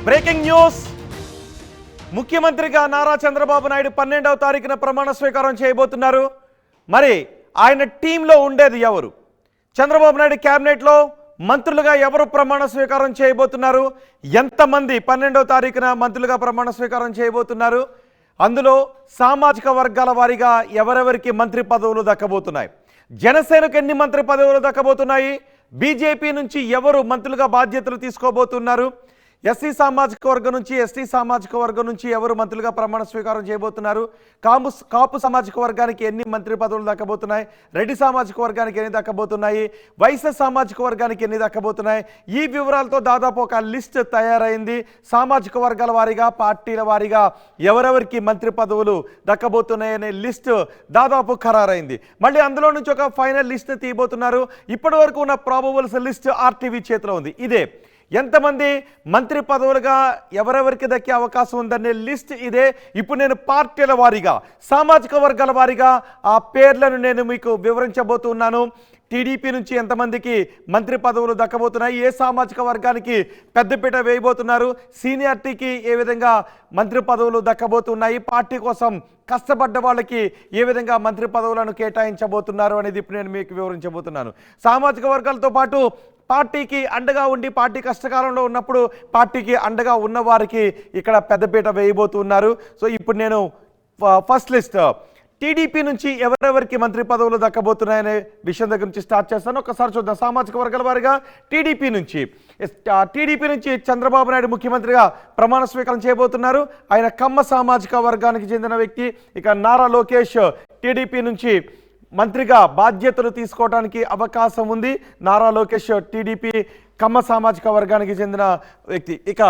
Breaking news. ముఖ్యమంత్రిగా నారా చంద్రబాబు నాయుడు 12వ తారీఖున ప్రమాణ స్వీకారం చేయబోతున్నారు. మరి ఆయన టీంలో ఉండేది ఎవరు? చంద్రబాబు నాయుడు క్యాబినెట్లో మంత్రులుగా ఎవరు ప్రమాణ స్వీకారం చేయబోతున్నారు? ఎంతమంది 12వ తారీఖున మంత్రులుగా ప్రమాణ స్వీకారం చేయబోతున్నారు? అందులో సామాజిక వర్గాల వారీగా ఎవరెవరికి మంత్రి పదవులు దక్కబోతున్నాయి? జనసేనకు ఎన్ని మంత్రి పదవులు దక్కబోతున్నాయి? బీజేపీ నుంచి ఎవరు మంత్రులుగా బాధ్యతలు తీసుకోబోతున్నారు? ఎస్సీ సామాజిక వర్గం నుంచి ఎస్టీ సామాజిక వర్గం నుంచి ఎవరు మంత్రులుగా ప్రమాణ స్వీకారం చేయబోతున్నారు? కాపు సామాజిక వర్గానికి ఎన్ని మంత్రి పదవులు దక్కబోతున్నాయి? రెడ్డి సామాజిక వర్గానికి ఎన్ని దక్కబోతున్నాయి? వైశ్య సామాజిక వర్గానికి ఎన్ని దక్కబోతున్నాయి? ఈ వివరాలతో దాదాపు ఒక లిస్ట్ తయారైంది. సామాజిక వర్గాల వారీగా, పార్టీల వారీగా ఎవరెవరికి మంత్రి పదవులు దక్కబోతున్నాయనే లిస్ట్ దాదాపు ఖరారైంది. మళ్ళీ అందులో నుంచి ఒక ఫైనల్ లిస్ట్ తీయబోతున్నారు. ఇప్పటి వరకు ఉన్న ప్రాబబుల్స్ లిస్ట్ ఆర్టీవీ చేతిలో ఉంది. ఇదే ఎంతమంది మంత్రి పదవులుగా ఎవరెవరికి దక్కే అవకాశం ఉందనే లిస్ట్ ఇదే. ఇప్పుడు నేను పార్టీల వారీగా, సామాజిక వర్గాల వారీగా ఆ పేర్లను నేను మీకు వివరించబోతున్నాను. టీడీపీ నుంచి ఎంతమందికి మంత్రి పదవులు దక్కబోతున్నాయి, ఏ సామాజిక వర్గానికి పెద్దపీట వేయబోతున్నారు, సీనియారిటీకి ఏ విధంగా మంత్రి పదవులు దక్కబోతున్నాయి, పార్టీ కోసం కష్టపడ్డ వాళ్ళకి ఏ విధంగా మంత్రి పదవులను కేటాయించబోతున్నారు అనేది ఇప్పుడు నేను మీకు వివరించబోతున్నాను. సామాజిక వర్గాలతో పాటు పార్టీకి అండగా ఉండి పార్టీ కష్టకాలంలో ఉన్నప్పుడు పార్టీకి అండగా ఉన్న వారికి ఇక్కడ పెద్దపీట వేయబోతున్నారు. సో ఇప్పుడు నేను ఫస్ట్ లిస్ట్ టీడీపీ నుంచి ఎవరెవరికి మంత్రి పదవులు దక్కబోతున్నాయనే విషయం దగ్గర నుంచి స్టార్ట్ చేస్తాను. ఒకసారి చూద్దాం. సామాజిక వర్గాల వారిగా టీడీపీ నుంచి చంద్రబాబు నాయుడు ముఖ్యమంత్రిగా ప్రమాణ స్వీకారం చేయబోతున్నారు. ఆయన కమ్మ సామాజిక వర్గానికి చెందిన వ్యక్తి. ఇక నారా లోకేష్ టీడీపీ నుంచి మంత్రిగా బాధ్యతలు తీసుకోవడానికి అవకాశం ఉంది. నారా లోకేష్ టీడీపీ కమ్మ సామాజిక వర్గానికి చెందిన వ్యక్తి. ఇక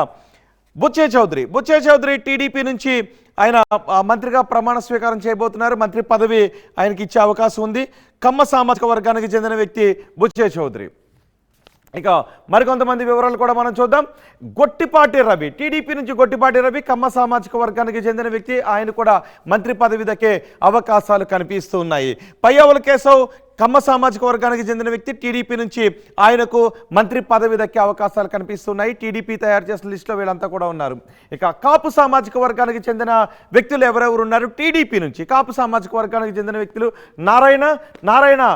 బుచ్చే చౌదరి టీడీపీ నుంచి ఆయన మంత్రిగా ప్రమాణ స్వీకారం చేయబోతున్నారు. మంత్రి పదవి ఆయనకి ఇచ్చే అవకాశం ఉంది. కమ్మ సామాజిక వర్గానికి చెందిన వ్యక్తి బుచ్చే చౌదరి. ఇక మరికొంతమంది వివరాలు కూడా మనం చూద్దాం. గొట్టిపాటి రవి టీడీపీ నుంచి గొట్టిపాటి రవి కమ్మ సామాజిక వర్గానికి చెందిన వ్యక్తి. ఆయన కూడా మంత్రి పదవి దక్కే అవకాశాలు కనిపిస్తూ ఉన్నాయి. పయ్యావుల కేశవ్ కమ్మ సామాజిక వర్గానికి చెందిన వ్యక్తి. టీడీపీ నుంచి ఆయనకు మంత్రి పదవి దక్కే అవకాశాలు కనిపిస్తున్నాయి. టీడీపీ తయారు చేసిన లిస్టులో వీళ్ళంతా కూడా ఉన్నారు. ఇక కాపు సామాజిక వర్గానికి చెందిన వ్యక్తులు ఎవరెవరు ఉన్నారు? టీడీపీ నుంచి కాపు సామాజిక వర్గానికి చెందిన వ్యక్తులు నారాయణ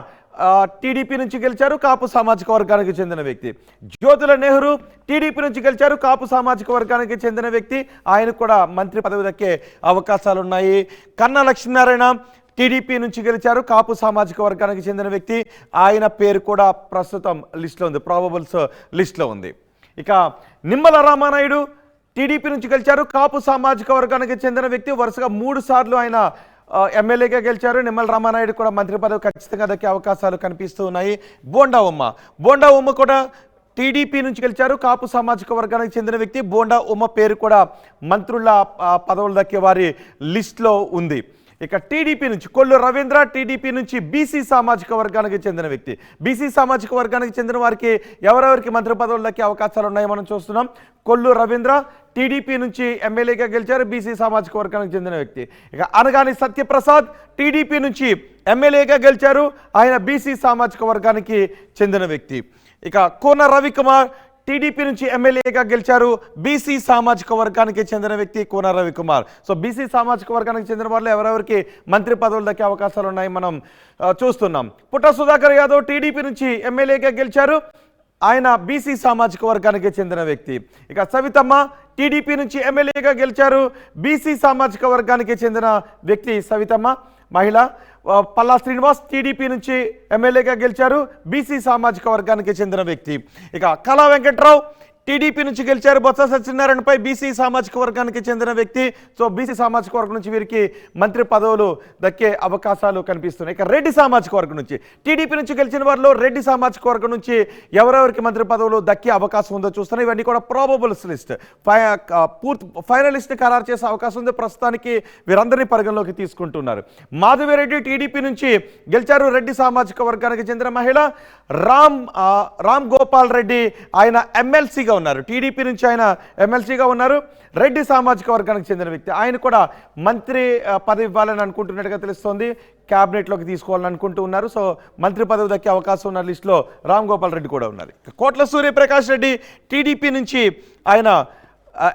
టీడీపీ నుంచి గెలిచారు, కాపు సామాజిక వర్గానికి చెందిన వ్యక్తి. జ్యోతుల నెహ్రూ టీడీపీ నుంచి గెలిచారు, కాపు సామాజిక వర్గానికి చెందిన వ్యక్తి. ఆయనకు కూడా మంత్రి పదవి దక్కే అవకాశాలు ఉన్నాయి. కన్నా లక్ష్మీనారాయణ టీడీపీ నుంచి గెలిచారు, కాపు సామాజిక వర్గానికి చెందిన వ్యక్తి. ఆయన పేరు కూడా ప్రస్తుతం లిస్టులో ఉంది, ప్రాబబుల్స్ లిస్టులో ఉంది. ఇక నిమ్మల రామానాయుడు టీడీపీ నుంచి గెలిచారు, కాపు సామాజిక వర్గానికి చెందిన వ్యక్తి. వరుసగా 3 సార్లు ఆయన ఎమ్మెల్యేగా గెలిచారు. నిమ్మల రామానాయుడు కూడా మంత్రి పదవి ఖచ్చితంగా దక్కే అవకాశాలు కనిపిస్తూ ఉన్నాయి. బోండా ఉమ్మ కూడా టీడీపీ నుంచి గెలిచారు, కాపు సామాజిక వర్గానికి చెందిన వ్యక్తి. బోండా ఉమ్మ పేరు కూడా మంత్రుల పదవులు దక్కే వారి లిస్టులో ఉంది. ఇక టీడీపీ నుంచి కొల్లు రవీంద్ర టీడీపీ నుంచి బీసీ సామాజిక వర్గానికి చెందిన వ్యక్తి. బీసీ సామాజిక వర్గానికి చెందిన వారికి ఎవరెవరికి మంత్రి పదవులు దక్కే అవకాశాలు ఉన్నాయో మనం చూస్తున్నాం. కొల్లు రవీంద్ర టీడీపీ నుంచి ఎమ్మెల్యేగా గెలిచారు, బీసీ సామాజిక వర్గానికి చెందిన వ్యక్తి. ఇక అనగాని సత్యప్రసాద్ టీడీపీ నుంచి ఎమ్మెల్యేగా గెలిచారు, ఆయన బీసీ సామాజిక వర్గానికి చెందిన వ్యక్తి. ఇక కోన రవికుమార్ టీడీపీ నుంచి ఎమ్మెల్యేగా గెలిచారు, బీసీ సామాజిక వర్గానికి చెందిన వ్యక్తి కోన రవికుమార్. సో బీసీ సామాజిక వర్గానికి చెందిన వాళ్ళు ఎవరెవరికి మంత్రి పదవులు దక్కే అవకాశాలు ఉన్నాయి మనం చూస్తున్నాం. పుట్ట సుధాకర్ యాదవ్ టీడీపీ నుంచి ఎమ్మెల్యేగా గెలిచారు, ఆయన బీసీ సామాజిక వర్గానికి చెందిన వ్యక్తి. ఇక సవితమ్మ టీడీపీ నుంచి ఎమ్మెల్యేగా గెలిచారు, బీసీ సామాజిక వర్గానికి చెందిన వ్యక్తి సవితమ్మ మహిళ. పల్లా శ్రీనివాస్ టీడీపీ నుంచి ఎమ్మెల్యేగా గెలిచారు, బీసీ సామాజిక వర్గానికి చెందిన వ్యక్తి. ఇక కళా వెంకట్రావు టీడీపీ నుంచి గెలిచారు, బొత్స సత్యనారాయణపై బీసీ సామాజిక వర్గానికి చెందిన వ్యక్తి. సో బీసీ సామాజిక వర్గం నుంచి వీరికి మంత్రి పదవులు దక్కే అవకాశాలు కనిపిస్తున్నాయి. ఇక రెడ్డి సామాజిక వర్గం నుంచి టీడీపీ నుంచి గెలిచిన వారిలో రెడ్డి సామాజిక వర్గం నుంచి ఎవరెవరికి మంత్రి పదవులు దక్కే అవకాశం ఉందో చూస్తున్నాయి. ఇవన్నీ కూడా ప్రాబబుల్స్ లిస్ట్, ఫైనల్ లిస్ట్ ఖరారు చేసే అవకాశం ఉంది. ప్రస్తుతానికి వీరందరినీ పరిగణలోకి తీసుకుంటున్నారు. మాధవిరెడ్డి టీడీపీ నుంచి గెలిచారు, రెడ్డి సామాజిక వర్గానికి చెందిన మహిళ. రామ్ గోపాల్ రెడ్డి ఆయన ఎమ్మెల్సీగా ఉన్నారు, టీడీపీ నుంచి ఆయన ఎమ్మెల్సీగా ఉన్నారు, రెడ్డి సామాజిక వర్గానికి చెందిన వ్యక్తి. ఆయన కూడా మంత్రి పదవి ఇవ్వాలని అనుకుంటున్నట్టుగా తెలుస్తోంది, క్యాబినెట్లోకి తీసుకోవాలని అనుకుంటూ ఉన్నారు. సో మంత్రి పదవి దక్కే అవకాశం ఉన్న లిస్టులో రామ్ గోపాల్ రెడ్డి కూడా ఉన్నారు. కోట్ల సూర్యప్రకాష్ రెడ్డి టీడీపీ నుంచి ఆయన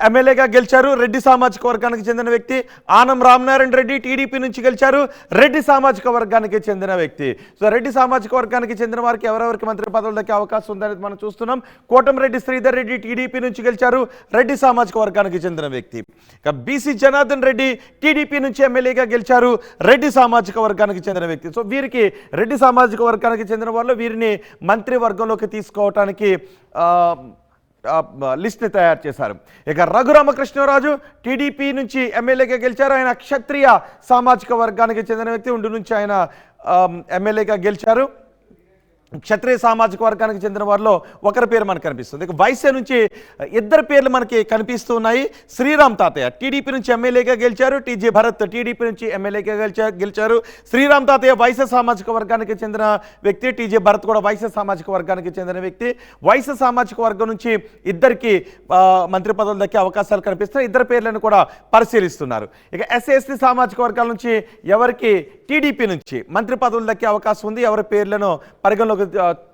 ఎమ్మెల్యేగా గెలిచారు, రెడ్డి సామాజిక వర్గానికి చెందిన వ్యక్తి. ఆనం రామనారాయణ రెడ్డి టీడీపీ నుంచి గెలిచారు, రెడ్డి సామాజిక వర్గానికి చెందిన వ్యక్తి. సో రెడ్డి సామాజిక వర్గానికి చెందిన వారికి ఎవరెవరికి మంత్రి పదవులు దక్కే అవకాశం ఉందనేది మనం చూస్తున్నాం. కోటమిరెడ్డి శ్రీధర్ రెడ్డి టీడీపీ నుంచి గెలిచారు, రెడ్డి సామాజిక వర్గానికి చెందిన వ్యక్తి. ఇక బీసీ జనార్దన్ రెడ్డి టీడీపీ నుంచి ఎమ్మెల్యేగా గెలిచారు, రెడ్డి సామాజిక వర్గానికి చెందిన వ్యక్తి. సో వీరికి రెడ్డి సామాజిక వర్గానికి చెందిన వాళ్ళు వీరిని మంత్రివర్గంలోకి తీసుకోవటానికి లిస్ట్ని తయారు చేశారు. ఇక రఘురామకృష్ణరాజు టీడీపీ నుంచి ఎమ్మెల్యేగా గెలిచారు, ఆయన క్షత్రియ సామాజిక వర్గానికి చెందిన వ్యక్తి. ఉండి నుంచి ఆయన ఎమ్మెల్యేగా గెలిచారు. క్షత్రియ సామాజిక వర్గానికి చెందిన వారిలో ఒకరి పేరు మనకు కనిపిస్తుంది. ఇక వైసే నుంచి ఇద్దరు పేర్లు మనకి కనిపిస్తూ ఉన్నాయి. శ్రీరామ్ తాతయ్య టీడీపీ నుంచి ఎమ్మెల్యేగా గెలిచారు, టీజీ భరత్ టీడీపీ నుంచి ఎమ్మెల్యేగా గెలిచారు. శ్రీరామ్ తాతయ్య వైశ్య సామాజిక వర్గానికి చెందిన వ్యక్తి, టీజీ భరత్ కూడా వైశ్య సామాజిక వర్గానికి చెందిన వ్యక్తి. వైశ్య సామాజిక వర్గం నుంచి ఇద్దరికి మంత్రి పదవులు దక్కే అవకాశాలు కనిపిస్తున్నాయి. ఇద్దరు పేర్లను కూడా పరిశీలిస్తున్నారు. ఇక ఎస్సీ సామాజిక వర్గాల నుంచి ఎవరికి టీడీపీ నుంచి మంత్రి పదవులు దక్కే అవకాశం ఉంది, ఎవరి పేర్లను పరిగణలోకి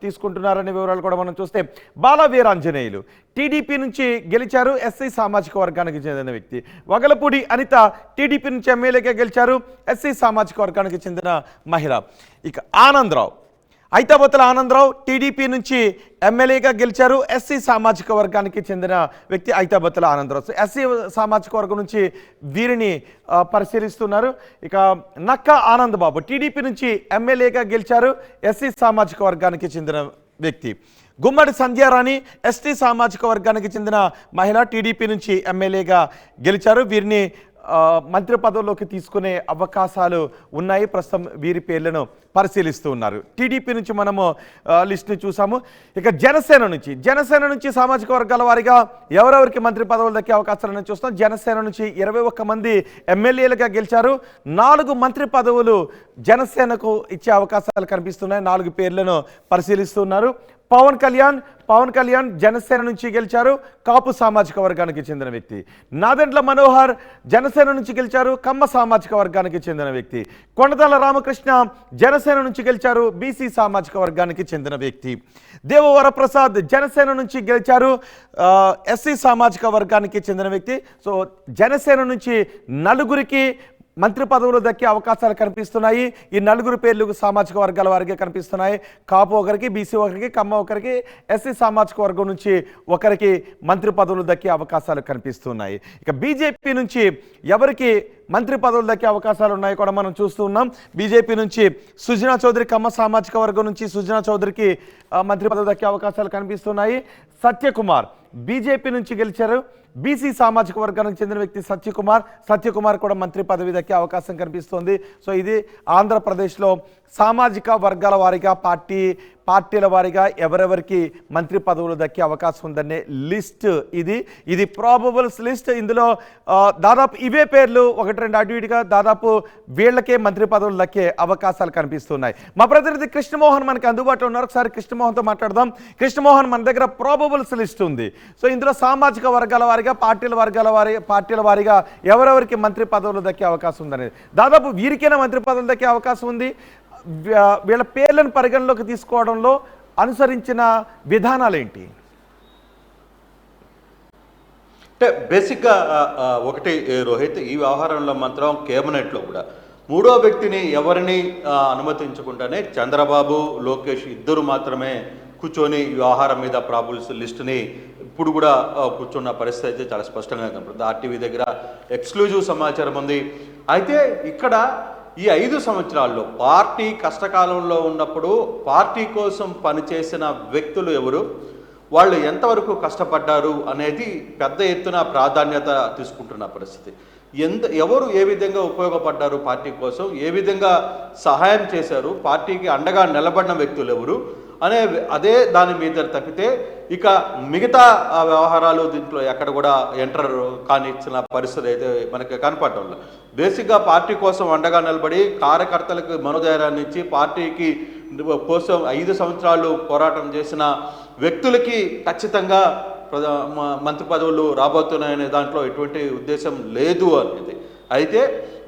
తీసుకుంటున్నారనే వివరాలు కూడా మనం చూస్తే, బాల వీరాంజనేయులు టీడీపీ నుంచి గెలిచారు, ఎస్సీ సామాజిక వర్గానికి చెందిన వ్యక్తి. వగలపూడి అనిత టీడీపీ నుంచి ఎమ్మెల్యేగా గెలిచారు, ఎస్సీ సామాజిక వర్గానికి చెందిన మహిళ. ఇక ఆనందరావు, ఐతాబత్తుల ఆనందరావు టీడీపీ నుంచి ఎమ్మెల్యేగా గెలిచారు, ఎస్సీ సామాజిక వర్గానికి చెందిన వ్యక్తి ఐతాబత్తుల ఆనందరావు. ఎస్సీ సామాజిక వర్గం నుంచి వీరిని పరిశీలిస్తున్నారు. ఇక నక్క ఆనందబాబు టీడీపీ నుంచి ఎమ్మెల్యేగా గెలిచారు, ఎస్సీ సామాజిక వర్గానికి చెందిన వ్యక్తి. గుమ్మడి సంధ్యారాణి ఎస్టీ సామాజిక వర్గానికి చెందిన మహిళ, టీడీపీ నుంచి ఎమ్మెల్యేగా గెలిచారు. వీరిని మంత్రి పదవుల్లోకి తీసుకునే అవకాశాలు ఉన్నాయి. ప్రస్తుతం వీరి పేర్లను పరిశీలిస్తూ ఉన్నారు. టీడీపీ నుంచి మనము లిస్ట్ని చూసాము. ఇక జనసేన నుంచి సామాజిక వర్గాల వారిగా ఎవరెవరికి మంత్రి పదవులు దక్కే అవకాశాలను చూస్తాం. జనసేన నుంచి 21 మంది ఎమ్మెల్యేలుగా గెలిచారు, 4 మంత్రి పదవులు జనసేనకు ఇచ్చే అవకాశాలు కనిపిస్తున్నాయి. 4 పేర్లను పరిశీలిస్తున్నారు. పవన్ కళ్యాణ్ జనసేన నుంచి గెలిచారు, కాపు సామాజిక వర్గానికి చెందిన వ్యక్తి. నాదెండ్ల మనోహర్ జనసేన నుంచి గెలిచారు, కమ్మ సామాజిక వర్గానికి చెందిన వ్యక్తి. కొండతాల రామకృష్ణ జనసేన నుంచి గెలిచారు, బీసీ సామాజిక వర్గానికి చెందిన వ్యక్తి. దేవవరప్రసాద్ జనసేన నుంచి గెలిచారు, ఎస్సీ సామాజిక వర్గానికి చెందిన వ్యక్తి. సో జనసేన నుంచి 4 మంత్రి పదవులు దక్కే అవకాశాలు కనిపిస్తున్నాయి. ఈ 4 పేర్లు సామాజిక వర్గాల వారికి కనిపిస్తున్నాయి. కాపు ఒకరికి, బీసీ ఒకరికి, కమ్మ ఒకరికి, ఎస్సీ సామాజిక వర్గం నుంచి ఒకరికి మంత్రి పదవులు దక్కే అవకాశాలు కనిపిస్తున్నాయి. ఇక బీజేపీ నుంచి ఎవరికి మంత్రి పదవులు దక్కే అవకాశాలు ఉన్నాయి కూడా మనం చూస్తూ ఉన్నాం. బీజేపీ నుంచి సుజనా చౌదరి, కమ్మ సామాజిక వర్గం నుంచి సుజనా చౌదరికి మంత్రి పదవులు దక్కే అవకాశాలు కనిపిస్తున్నాయి. సత్యకుమార్ బీజేపీ నుంచి గెలిచారు, బీసీ సామాజిక వర్గానికి చెందిన వ్యక్తి సత్యకుమార్ కూడా మంత్రి పదవి దక్కే అవకాశం కనిపిస్తోంది. సో ఇది ఆంధ్రప్రదేశ్లో సామాజిక వర్గాల వారిగా పార్టీల వారిగా ఎవరెవరికి మంత్రి పదవులు దక్కే అవకాశం ఉందనే లిస్ట్ ఇది ప్రాబబుల్స్ లిస్ట్. ఇందులో దాదాపు ఇవే పేర్లు 1-2 అటు ఇటుగా దాదాపు వీళ్ళకే మంత్రి పదవులు దక్కే అవకాశాలు కనిపిస్తున్నాయి. మా ప్రతినిధి కృష్ణమోహన్ మనకి అందుబాటులో ఉన్నారు. ఒకసారి కృష్ణమోహన్తో మాట్లాడదాం. కృష్ణమోహన్, మన దగ్గర ప్రాబబుల్స్ లిస్ట్ ఉంది. సో ఇందులో సామాజిక వర్గాల వారిగా పార్టీల వారిగా ఎవరెవరికి మంత్రి పదవులు దక్కే అవకాశం ఉందనేది, దాదాపు వీరికైనా మంత్రి పదవులు దక్కే అవకాశం ఉంది. వీళ్ళ పేర్లను పరిగణలోకి తీసుకోవడంలో అనుసరించిన విధానాలు ఏంటి? అంటే బేసిక్గా ఒకటి రోహిత్, ఈ వ్యవహారంలో మాత్రం కేబినెట్లో కూడా 3వ వ్యక్తిని ఎవరిని అనుమతించకుండానే చంద్రబాబు, లోకేష్ ఇద్దరు మాత్రమే కూర్చొని ఈ వ్యవహారం మీద ప్రాబుల్స్ లిస్టుని ఇప్పుడు కూడా కూర్చున్న పరిస్థితి అయితే చాలా స్పష్టంగా కనపడుతుంది. ఆర్టీవీ దగ్గర ఎక్స్క్లూజివ్ సమాచారం ఉంది. అయితే ఇక్కడ ఈ 5 సంవత్సరాల్లో పార్టీ కష్టకాలంలో ఉన్నప్పుడు పార్టీ కోసం పనిచేసిన వ్యక్తులు ఎవరు, వాళ్ళు ఎంతవరకు కష్టపడ్డారు అనేది పెద్ద ఎత్తున ప్రాధాన్యత తీసుకుంటున్న పరిస్థితి. ఎవరు ఏ విధంగా ఉపయోగపడ్డారు పార్టీ కోసం, ఏ విధంగా సహాయం చేశారు, పార్టీకి అండగా నిలబడిన వ్యక్తులు ఎవరు అదే దాని మీద తప్పితే ఇక మిగతా వ్యవహారాలు దీంట్లో ఎక్కడ కూడా ఎంటర్ కానిచ్చిన పరిస్థితి అయితే మనకి కనపడటం లేదు. బేసిక్గా పార్టీ కోసం అండగా నిలబడి కార్యకర్తలకు మనోధైర్యాన్ని ఇచ్చి పార్టీకి కోసం 5 సంవత్సరాలు పోరాటం చేసిన వ్యక్తులకి ఖచ్చితంగా మంత్రి పదవులు రాబోతున్నాయనే దాంట్లో ఎటువంటి ఉద్దేశం లేదు అనేది. అయితే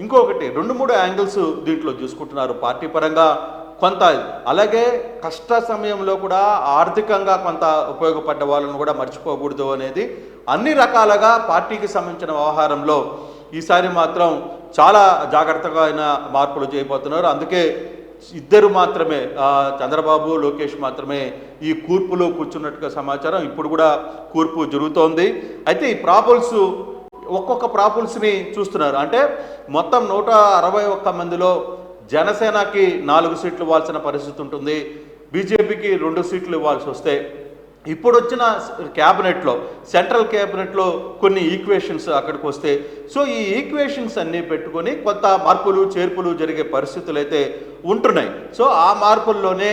ఇంకొకటి 2-3 యాంగిల్స్ దీంట్లో చూసుకుంటున్నారు. పార్టీ పరంగా కొంత అలాగే కష్ట సమయంలో కూడా ఆర్థికంగా కొంత ఉపయోగపడ్డ వాళ్ళను కూడా మర్చిపోకూడదు అనేది అన్ని రకాలుగా పార్టీకి సంబంధించిన వ్యవహారంలో ఈసారి మాత్రం చాలా జాగ్రత్తగా అయిన మార్పులు చేయబోతున్నారు. అందుకే ఇద్దరు మాత్రమే చంద్రబాబు లోకేష్ మాత్రమే ఈ కూర్పులో కూర్చున్నట్టుగా సమాచారం. ఇప్పుడు కూడా కూర్పు జరుగుతోంది. అయితే ఈ ప్రాబుల్స్ ఒక్కొక్క ప్రాబుల్స్ని చూస్తున్నారు. అంటే మొత్తం 161 మందిలో జనసేనకి 4 సీట్లు ఇవ్వాల్సిన పరిస్థితి ఉంటుంది, బీజేపీకి 2 సీట్లు ఇవ్వాల్సి వస్తే ఇప్పుడు వచ్చిన క్యాబినెట్లో సెంట్రల్ క్యాబినెట్లో కొన్ని ఈక్వేషన్స్ అక్కడికి వస్తే సో ఈ ఈక్వేషన్స్ అన్నీ పెట్టుకొని కొంత మార్పులు చేర్పులు జరిగే పరిస్థితులు అయితే ఉంటున్నాయి. సో ఆ మార్పుల్లోనే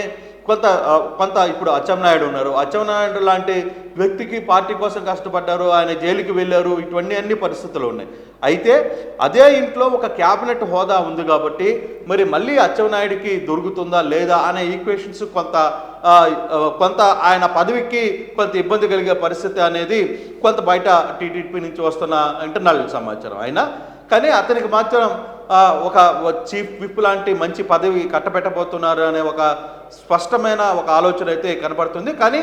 కొంత ఇప్పుడు అచ్చెన్నాయుడు ఉన్నారు. అచ్చెన్నాయుడు లాంటి వ్యక్తికి పార్టీ కోసం కష్టపడ్డారు, ఆయన జైలుకి వెళ్ళారు, ఇటువంటి అన్ని పరిస్థితులు ఉన్నాయి. అయితే అదే ఇంట్లో ఒక క్యాబినెట్ హోదా ఉంది కాబట్టి మరి మళ్ళీ అచ్చెన్నాయుడికి దొరుకుతుందా లేదా అనే ఈక్వేషన్స్ కొంత ఆయన పదవికి కొంత ఇబ్బంది కలిగే పరిస్థితి అనేది కొంత బయట టీడీపీ నుంచి వస్తున్న ఇంటర్నల్ సమాచారం అయినా కానీ అతనికి మాత్రం ఒక చీఫ్ విప్ లాంటి మంచి పదవి కట్టబెట్టబోతున్నారు అనే ఒక స్పష్టమైన ఒక ఆలోచన అయితే కనబడుతుంది. కానీ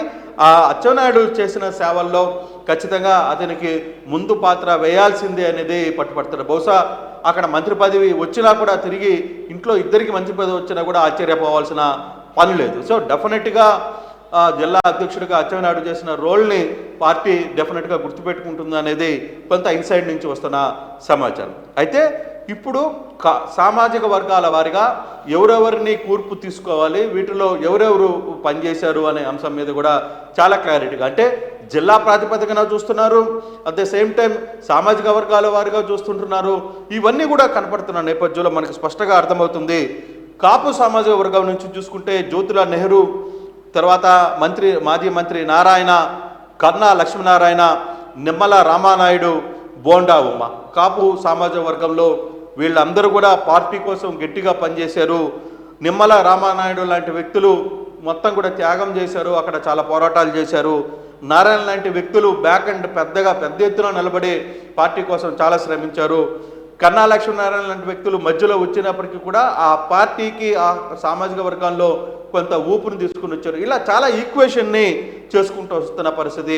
అచ్చెన్నాయుడు చేసిన సేవల్లో ఖచ్చితంగా అతనికి ముందు పాత్ర వేయాల్సిందే అనేది పట్టుపడుతున్నారు. బహుశా అక్కడ మంత్రి పదవి వచ్చినా కూడా తిరిగి ఇంట్లో ఇద్దరికి మంత్రి పదవి వచ్చినా కూడా ఆశ్చర్యపోవాల్సిన పని లేదు. సో డెఫినెట్గా జిల్లా అధ్యక్షుడిగా అచ్చెన్నాయుడు చేసిన రోల్ని పార్టీ డెఫినెట్గా గుర్తుపెట్టుకుంటుంది అనేది కొంత ఇన్సైడ్ నుంచి వస్తున్న సమాచారం. అయితే ఇప్పుడు సామాజిక వర్గాల వారిగా ఎవరెవరిని కూర్పు తీసుకోవాలి, వీటిలో ఎవరెవరు పనిచేశారు అనే అంశం మీద కూడా చాలా క్లారిటీగా అంటే జిల్లా ప్రాతిపదికన చూస్తున్నారు, అట్ ద సేమ్ టైం సామాజిక వర్గాల వారిగా చూస్తుంటున్నారు. ఇవన్నీ కూడా కనపడుతున్న నేపథ్యంలో మనకు స్పష్టంగా అర్థమవుతుంది. కాపు సామాజిక వర్గం నుంచి చూసుకుంటే జ్యోతిలాల్ నెహ్రూ, తర్వాత మాజీ మంత్రి నారాయణ, కన్నా లక్ష్మీనారాయణ, నిమ్మల రామానాయుడు, బోండా ఉమ్మ కాపు సామాజిక వర్గంలో వీళ్ళందరూ కూడా పార్టీ కోసం గట్టిగా పనిచేశారు. నిమ్మల రామానాయుడు లాంటి వ్యక్తులు మొత్తం కూడా త్యాగం చేశారు, అక్కడ చాలా పోరాటాలు చేశారు. నారాయణ లాంటి వ్యక్తులు బ్యాక్ అండ్ పెద్ద ఎత్తున నిలబడి పార్టీ కోసం చాలా శ్రమించారు. కన్నా లక్ష్మీనారాయణ లాంటి వ్యక్తులు మధ్యలో వచ్చినప్పటికీ కూడా ఆ పార్టీకి ఆ సామాజిక వర్గాల్లో కొంత ఊపుని తీసుకుని వచ్చారు. ఇలా చాలా ఈక్వేషన్ని చేసుకుంటూ వస్తున్న పరిస్థితి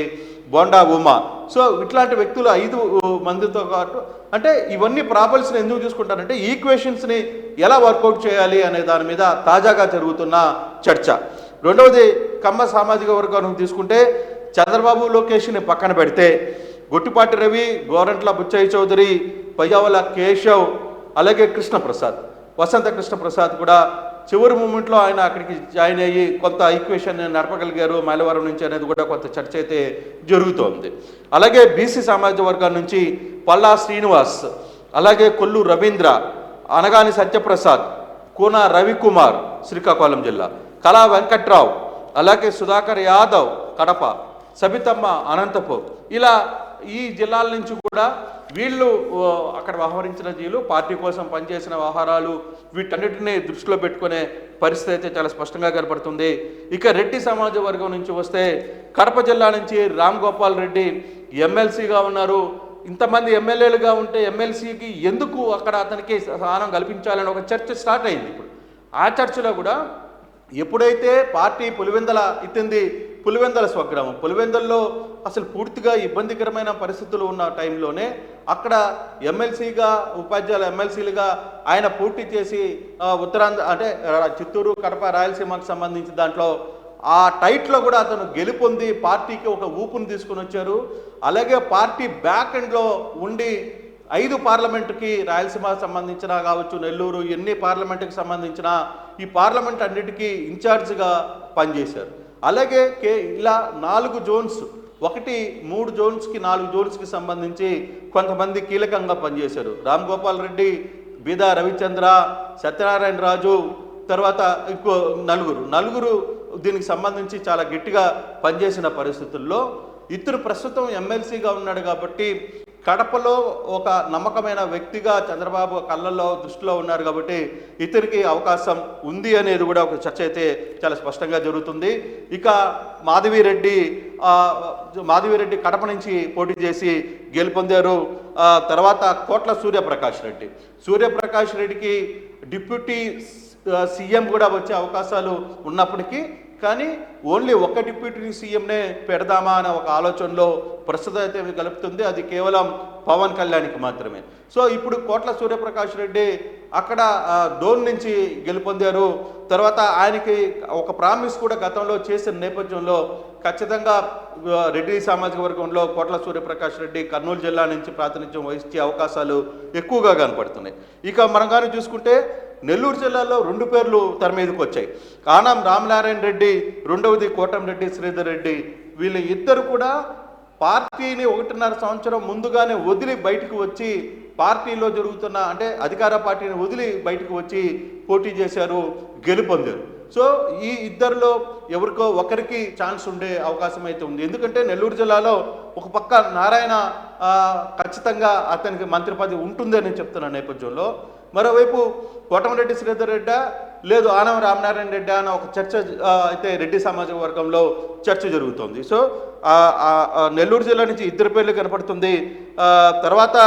బోండా ఉమా. సో ఇట్లాంటి వ్యక్తులు 5 మందితో పాటు అంటే ఇవన్నీ ప్రాబ్లమ్స్ని ఎందుకు చూసుకుంటారంటే ఈక్వేషన్స్ని ఎలా వర్కౌట్ చేయాలి అనే దాని మీద తాజాగా జరుగుతున్న చర్చ. రెండవది కమ్మ సామాజిక వర్గం తీసుకుంటే చంద్రబాబు లోకేష్ని పక్కన పెడితే గొట్టిపాటి రవి, గోరంట్ల బుచ్చయ్య చౌదరి, పయ్యావుల కేశవ్, అలాగే కృష్ణప్రసాద్, వసంత కృష్ణప్రసాద్ కూడా చివరి మూమెంట్లో ఆయన అక్కడికి జాయిన్ అయ్యి కొంత ఈక్వేషన్ నడపగలిగారు మైలవరం నుంచి అనేది కూడా కొంత చర్చ అయితే జరుగుతోంది. అలాగే బీసీ సామాజిక వర్గం నుంచి పల్లా శ్రీనివాస్, అలాగే కొల్లు రవీంద్ర, అనగాని సత్యప్రసాద్, కూన రవికుమార్ శ్రీకాకుళం జిల్లా, కళా వెంకట్రావు, అలాగే సుధాకర్ యాదవ్ కడప, సబితమ్మ అనంతపూర్, ఇలా ఈ జిల్లాల నుంచి కూడా వీళ్ళు అక్కడ వ్యవహరించిన జీలు పార్టీ కోసం పనిచేసిన వ్యవహారాలు వీటన్నిటిని దృష్టిలో పెట్టుకునే పరిస్థితి అయితే చాలా స్పష్టంగా కనపడుతుంది. ఇక రెడ్డి సమాజ వర్గం నుంచి వస్తే కడప జిల్లా నుంచి రామ్ గోపాల్ రెడ్డి ఎమ్మెల్సీగా ఉన్నారు. ఇంతమంది ఎమ్మెల్యేలుగా ఉంటే ఎమ్మెల్సీకి ఎందుకు అక్కడ అతనికి స్థానం కల్పించాలని ఒక చర్చ స్టార్ట్ అయింది. ఇప్పుడు ఆ చర్చలో కూడా ఎప్పుడైతే పార్టీ పులివెందల ఎత్తింది, పులివెందల స్వగ్రామం, పులివెందల్లో అసలు పూర్తిగా ఇబ్బందికరమైన పరిస్థితులు ఉన్న టైంలోనే అక్కడ ఎమ్మెల్సీగా ఉపాధ్యాయుల ఎమ్మెల్సీలుగా ఆయన పోటీ చేసి ఉత్తరాంధ్ర అంటే చిత్తూరు, కడప, రాయలసీమకు సంబంధించి దాంట్లో ఆ టైట్లో కూడా అతను గెలుపొంది పార్టీకి ఒక ఊపును తీసుకుని వచ్చారు. అలాగే పార్టీ బ్యాక్ ఎండ్లో ఉండి 5 పార్లమెంటుకి రాయలసీమకు సంబంధించిన కావచ్చు, నెల్లూరు, ఎన్ని పార్లమెంటుకి సంబంధించిన ఈ పార్లమెంట్ అన్నిటికీ ఇన్ఛార్జ్గా పనిచేశారు. అలాగే ఇలా 4 జోన్స్, 3 జోన్స్కి 4 జోన్స్కి సంబంధించి కొంతమంది కీలకంగా పనిచేశారు. రామ్ గోపాల్ రెడ్డి, బీదా రవిచంద్ర, సత్యనారాయణ రాజు, తర్వాత ఇంకో నలుగురు దీనికి సంబంధించి చాలా గట్టిగా పనిచేసిన పరిస్థితుల్లో ఇతను ప్రస్తుతం ఎమ్మెల్సీగా ఉన్నాడు కాబట్టి కడపలో ఒక నమ్మకమైన వ్యక్తిగా చంద్రబాబు కళ్ళల్లో దృష్టిలో ఉన్నారు కాబట్టి ఇతనికి అవకాశం ఉంది అనేది కూడా ఒక చర్చ అయితే చాలా స్పష్టంగా జరుగుతుంది. ఇక మాధవిరెడ్డి కడప నుంచి పోటీ చేసి గెలుపొందారు. తర్వాత కోట్ల సూర్యప్రకాష్ రెడ్డికి డిప్యూటీ సీఎం కూడా వచ్చే అవకాశాలు ఉన్నప్పటికీ కానీ ఓన్లీ ఒక డిప్యూటీ సీఎంనే పెడదామా అనే ఒక ఆలోచనలో ప్రస్తుతం అయితే కలుపుతుంది. అది కేవలం పవన్ కళ్యాణ్కి మాత్రమే. సో ఇప్పుడు కోట్ల సూర్యప్రకాష్ రెడ్డి అక్కడ డోన్ నుంచి గెలుపొందారు. తర్వాత ఆయనకి ఒక ప్రామిస్ కూడా గతంలో చేసిన నేపథ్యంలో ఖచ్చితంగా రెడ్డి సామాజిక వర్గంలో కోట్ల సూర్యప్రకాష్ రెడ్డి కర్నూలు జిల్లా నుంచి ప్రాతినిధ్యం వహించే అవకాశాలు ఎక్కువగా కనపడుతున్నాయి. ఇక మనం కానీ చూసుకుంటే నెల్లూరు జిల్లాలో 2 పేర్లు తెర మీదకి వచ్చాయి. ఆనం రామనారాయణ రెడ్డి, రెండవది కోటంరెడ్డి శ్రీధర్ రెడ్డి. వీళ్ళు ఇద్దరు కూడా పార్టీని 1.5 సంవత్సరం ముందుగానే వదిలి బయటకు వచ్చి పార్టీలో జరుగుతున్న అంటే అధికార పార్టీని వదిలి బయటకు వచ్చి పోటీ చేశారు, గెలుపొందారు. సో ఈ ఇద్దరిలో ఎవరికో ఒకరికి ఛాన్స్ ఉండే అవకాశం అయితే ఉంది. ఎందుకంటే నెల్లూరు జిల్లాలో ఒక పక్క నారాయణ ఖచ్చితంగా అతనికి మంత్రి పదవి ఉంటుందని చెప్తున్న నేపథ్యంలో, మరోవైపు కోటమిరెడ్డి శ్రీధర్ రెడ్డి లేదు ఆనం రామనారాయణ రెడ్డి అన్న ఒక చర్చ అయితే రెడ్డి సామాజిక వర్గంలో చర్చ జరుగుతోంది. సో నెల్లూరు జిల్లా నుంచి ఇద్దరు పేర్లు కనపడుతుంది. తర్వాత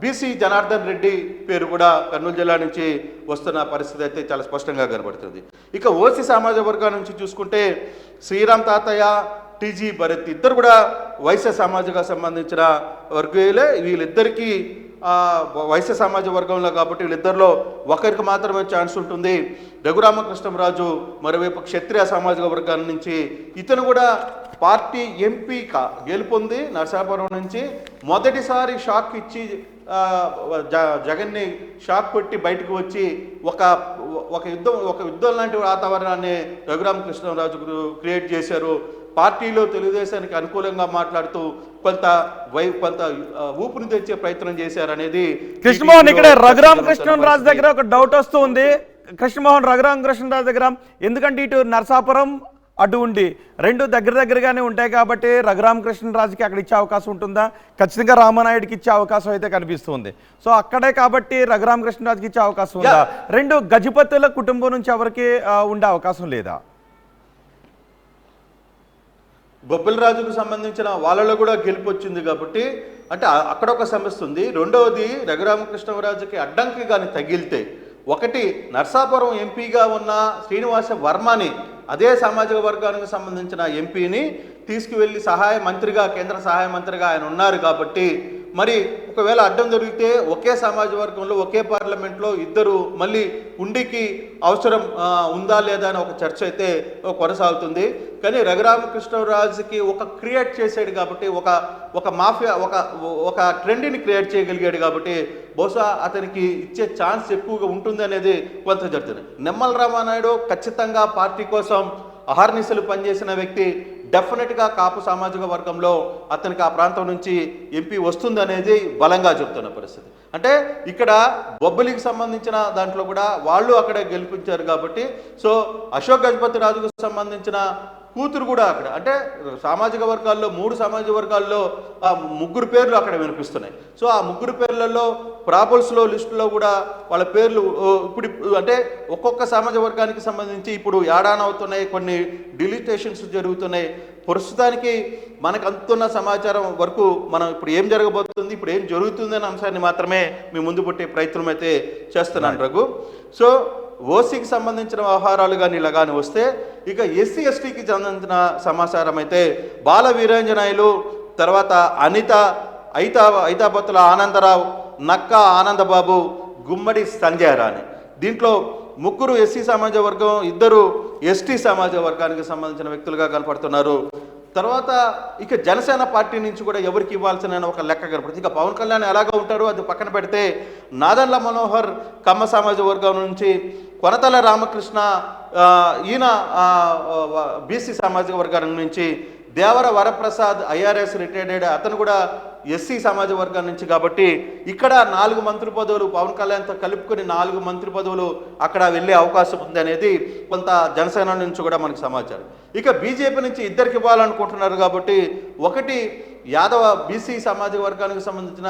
బీసీ జనార్దన్ రెడ్డి పేరు కూడా కర్నూలు జిల్లా నుంచి వస్తున్న పరిస్థితి అయితే చాలా స్పష్టంగా కనబడుతుంది. ఇక ఓసీ సామాజిక వర్గం నుంచి చూసుకుంటే శ్రీరామ్ తాతయ్య, టీజీ భరత్ ఇద్దరు కూడా వైశ్య సామాజిక సంబంధించిన వర్గీయులే. వీళ్ళిద్దరికీ వైశ్య సామాజిక వర్గంలో కాబట్టి వీళ్ళిద్దరిలో ఒకరికి మాత్రమే ఛాన్స్ ఉంటుంది. రఘురామకృష్ణరాజు మరోవైపు క్షత్రియ సామాజిక వర్గాల నుంచి ఇతను కూడా పార్టీ ఎంపీగా గెలుపొంది నరసాపురం నుంచి మొదటిసారి షాక్ ఇచ్చి జగన్ని షాక్ కొట్టి బయటకు వచ్చి ఒక యుద్ధం లాంటి వాతావరణాన్ని రఘురామకృష్ణరాజు క్రియేట్ చేశారు. పార్టీలో తెలుగుదేశానికి అనుకూలంగా మాట్లాడుతూ కొంత ఊపుని తెచ్చే ప్రయత్నం చేశారనేది కృష్ణమోహన్. ఇక్కడ రఘురామకృష్ణరాజు దగ్గర ఒక డౌట్ వస్తూ ఉంది. కృష్ణమోహన్ రఘురామకృష్ణరాజు దగ్గర ఎందుకంటే ఇటు నరసాపురం అటు ఉండి రెండు దగ్గరగానే ఉంటాయి కాబట్టి రఘురామకృష్ణరాజుకి అక్కడ ఇచ్చే అవకాశం ఉంటుందా? ఖచ్చితంగా రామానాయుడికి ఇచ్చే అవకాశం అయితే కనిపిస్తుంది. సో అక్కడే కాబట్టి రఘురామకృష్ణరాజుకి ఇచ్చే అవకాశం ఉందా? రెండు గజపతుల కుటుంబం నుంచి ఎవరికి ఉండే అవకాశం లేదా? బొబ్బిలరాజుకు సంబంధించిన వాళ్ళలో కూడా గెలుపు వచ్చింది కాబట్టి అంటే అక్కడ ఒక సమస్య ఉంది. రెండవది రఘురామకృష్ణరాజుకి అడ్డంకి కానీ తగిలితే ఒకటి నర్సాపురం ఎంపీగా ఉన్న శ్రీనివాస వర్మని అదే సామాజిక వర్గానికి సంబంధించిన ఎంపీని తీసుకువెళ్ళి సహాయ మంత్రిగా కేంద్ర సహాయ మంత్రిగా ఆయన ఉన్నారు కాబట్టి మరి ఒకవేళ అడ్డం దొరికితే ఒకే సామాజిక వర్గంలో ఒకే పార్లమెంట్లో ఇద్దరు మళ్ళీ ఉండికి అవసరం ఉందా లేదా అని ఒక చర్చ అయితే కొనసాగుతుంది. కానీ రఘురామకృష్ణరాజుకి ఒక క్రియేట్ చేసాడు కాబట్టి ఒక మాఫియా ఒక ట్రెండ్ని క్రియేట్ చేయగలిగాడు కాబట్టి బహుశా అతనికి ఇచ్చే ఛాన్స్ ఎక్కువగా ఉంటుంది అనేది కొంత జరుగుతుంది. నిమ్మల రామానాయుడు ఖచ్చితంగా పార్టీ కోసం అహర్నిశలు పనిచేసిన వ్యక్తి. డెఫినెట్గా కాపు సామాజిక వర్గంలో అతనికి ఆ ప్రాంతం నుంచి ఎంపీ వస్తుంది అనేది బలంగా చెప్తున్న పరిస్థితి. అంటే ఇక్కడ బొబ్బిలికి సంబంధించిన దాంట్లో కూడా వాళ్ళు అక్కడే గెలిపించారు కాబట్టి సో అశోక్ గజపతి రాజుకు సంబంధించిన కూతురు కూడా అక్కడ అంటే సామాజిక వర్గాల్లో 3 సామాజిక వర్గాల్లో 3 పేర్లు అక్కడ వినిపిస్తున్నాయి. సో ఆ 3 పేర్లలో ప్రాబుల్స్లో లిస్టులో కూడా వాళ్ళ పేర్లు ఇప్పుడు అంటే ఒక్కొక్క సామాజిక వర్గానికి సంబంధించి ఇప్పుడు అవుతున్నాయి, కొన్ని డిలీటేషన్స్ జరుగుతున్నాయి. ప్రస్తుతానికి మనకు అందుతున్న సమాచారం వరకు మనం ఇప్పుడు ఏం జరగబోతుంది, ఇప్పుడు ఏం జరుగుతుంది అనే అంశాన్ని మాత్రమే మీ ముందు పుట్టే ప్రయత్నం అయితే చేస్తున్నాను రఘు. సో ఓసీకి సంబంధించిన వ్యవహారాలు కానీ ఇలా కానీ వస్తే ఇక ఎస్సీ ఎస్టీకి సంబంధించిన సమాచారం అయితే బాల వీరాంజనాయులు, తర్వాత అనిత, ఐతాబత్తుల ఆనందరావు, నక్క ఆనందబాబు, గుమ్మడి సంజయ్ రాణి. దీంట్లో 3 ఎస్సీ సామాజిక వర్గం, 2 ఎస్టీ సామాజిక వర్గానికి సంబంధించిన వ్యక్తులుగా కనపడుతున్నారు. తర్వాత ఇక జనసేన పార్టీ నుంచి కూడా ఎవరికి ఇవ్వాల్సిన ఒక లెక్క కనపడుతుంది. ఇక పవన్ కళ్యాణ్ ఎలాగో ఉంటారో అది పక్కన పెడితే నాదన్ల మనోహర్ కమ్మ సామాజిక వర్గం నుంచి, కొనతల రామకృష్ణ ఈయన బీసీ సామాజిక వర్గం నుంచి, దేవర వరప్రసాద్ ఐఆర్ఎస్ రిటైర్డ్ అతను కూడా ఎస్సీ సామాజిక వర్గం నుంచి. కాబట్టి ఇక్కడ 4 మంత్రి పదవులు పవన్ కళ్యాణ్తో కలుపుకొని 4 మంత్రి పదవులు అక్కడ వెళ్ళే అవకాశం ఉంది అనేది కొంత జనసేన నుంచి కూడా మనకు సమాచారం. ఇక బీజేపీ నుంచి 2కి ఇవ్వాలనుకుంటున్నారు కాబట్టి ఒకటి యాదవ బీసీ సామాజిక వర్గానికి సంబంధించిన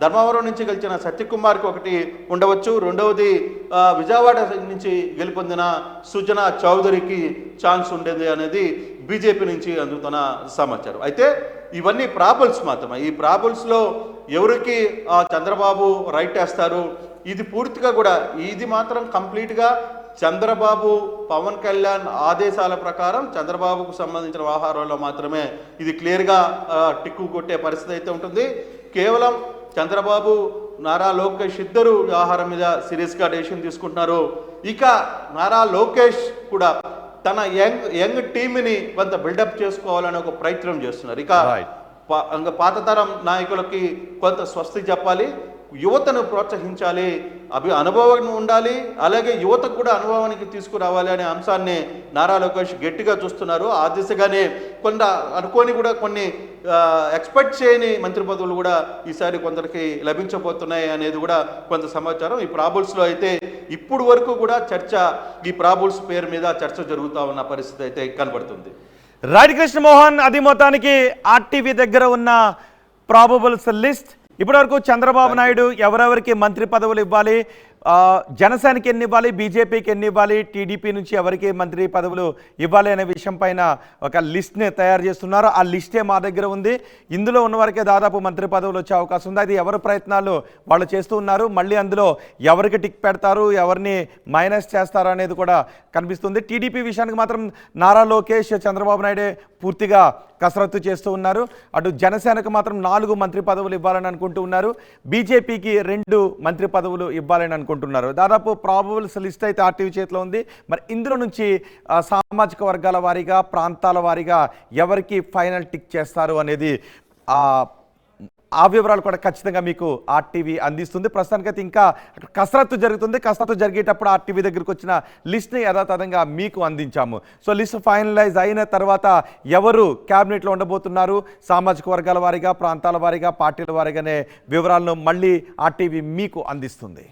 ధర్మవరం నుంచి గెలిచిన సత్యకుమార్కి ఒకటి ఉండవచ్చు. రెండవది విజయవాడ నుంచి గెలుపొందిన సుజనా చౌదరికి ఛాన్స్ ఉండేది అనేది బీజేపీ నుంచి అందుతున్న సమాచారం. అయితే ఇవన్నీ ప్రాబుల్స్ మాత్రమే. ఈ ప్రాబుల్స్లో ఎవరికి చంద్రబాబు రైట్ వేస్తారు ఇది పూర్తిగా కూడా ఇది మాత్రం కంప్లీట్గా చంద్రబాబు పవన్ కళ్యాణ్ ఆదేశాల ప్రకారం చంద్రబాబుకు సంబంధించిన వ్యవహారాల్లో మాత్రమే ఇది క్లియర్గా టిక్కు కొట్టే పరిస్థితి అయితే ఉంటుంది. కేవలం చంద్రబాబు నారా లోకేష్ ఇద్దరు వ్యవహారం మీద సీరియస్గా డెసిషన్ తీసుకుంటున్నారు. ఇక నారా లోకేష్ కూడా తన యంగ్ టీంని కొంత బిల్డప్ చేసుకోవాలని ఒక ప్రయత్నం చేస్తున్నారు. ఇక పాత తరం నాయకులకి కొంత స్వస్తి చెప్పాలి, యువతను ప్రోత్సహించాలి, అనుభవం ఉండాలి, అలాగే యువతకు కూడా అనుభవానికి తీసుకురావాలి అనే అంశాన్ని నారా లోకేష్ గట్టిగా చూస్తున్నారు. ఆ దిశగానే కొంత అనుకోని కూడా కొన్ని ఎక్స్పెక్ట్ చేయని మంత్రి పదవులు కూడా ఈసారి కొందరికి లభించబోతున్నాయి అనేది కూడా కొంత సమాచారం. ఈ ప్రాబుల్స్లో అయితే ఇప్పుడు వరకు కూడా ఈ ప్రాబుల్స్ పేరు మీద చర్చ జరుగుతూ ఉన్న పరిస్థితి అయితే కనబడుతుంది. రైట్ కృష్ణమోహన్, అది మొత్తానికి ఆర్టీవీ దగ్గర ఉన్న ప్రాబబుల్స్ లిస్ట్. ఇప్పటివరకు చంద్రబాబు నాయుడు ఎవరెవరికి మంత్రి పదవులు ఇవ్వాలి, జనసేనకి ఎన్ని ఇవ్వాలి, బీజేపీకి ఎన్ని ఇవ్వాలి, టీడీపీ నుంచి ఎవరికి మంత్రి పదవులు ఇవ్వాలి అనే విషయం పైన ఒక లిస్ట్ని తయారు చేస్తున్నారు. ఆ లిస్టే మా దగ్గర ఉంది. ఇందులో ఉన్నవారికే దాదాపు మంత్రి పదవులు వచ్చే అవకాశం ఉంది. అది ఎవరి ప్రయత్నాలు వాళ్ళు చేస్తూ ఉన్నారు. మళ్ళీ అందులో ఎవరికి టిక్ పెడతారు, ఎవరిని మైనస్ చేస్తారు అనేది కూడా కనిపిస్తుంది. టీడీపీ విషయానికి మాత్రం నారా లోకేష్, చంద్రబాబు నాయుడే పూర్తిగా కసరత్తు చేస్తూ ఉన్నారు. అటు జనసేనకు మాత్రం 4 మంత్రి పదవులు ఇవ్వాలని అనుకుంటూ ఉన్నారు. బీజేపీకి 2 మంత్రి పదవులు ఇవ్వాలని అనుకుంటున్నారు. దాదాపు ప్రాబబుల్స్ లిస్ట్ అయితే ఆర్టీవీ చేతిలో ఉంది. మరి ఇందులో నుంచి సామాజిక వర్గాల వారీగా, ప్రాంతాల వారీగా ఎవరికి ఫైనల్ టిక్ చేస్తారు అనేది ఆ వివరాలు కూడా ఖచ్చితంగా మీకు ఆర్టీవీ అందిస్తుంది. ప్రస్తుతానికైతే ఇంకా కసరత్తు జరుగుతుంది. కసరత్తు జరిగేటప్పుడు ఆర్టీవీ దగ్గరికి వచ్చిన లిస్ట్ని యథాతథంగా మీకు అందించాము. సో లిస్ట్ ఫైనలైజ్ అయిన తర్వాత ఎవరు క్యాబినెట్లో ఉండబోతున్నారు, సామాజిక వర్గాల వారీగా, ప్రాంతాల వారీగా, పార్టీల వారీగానే వివరాలను మళ్ళీ ఆర్టీవీ మీకు అందిస్తుంది.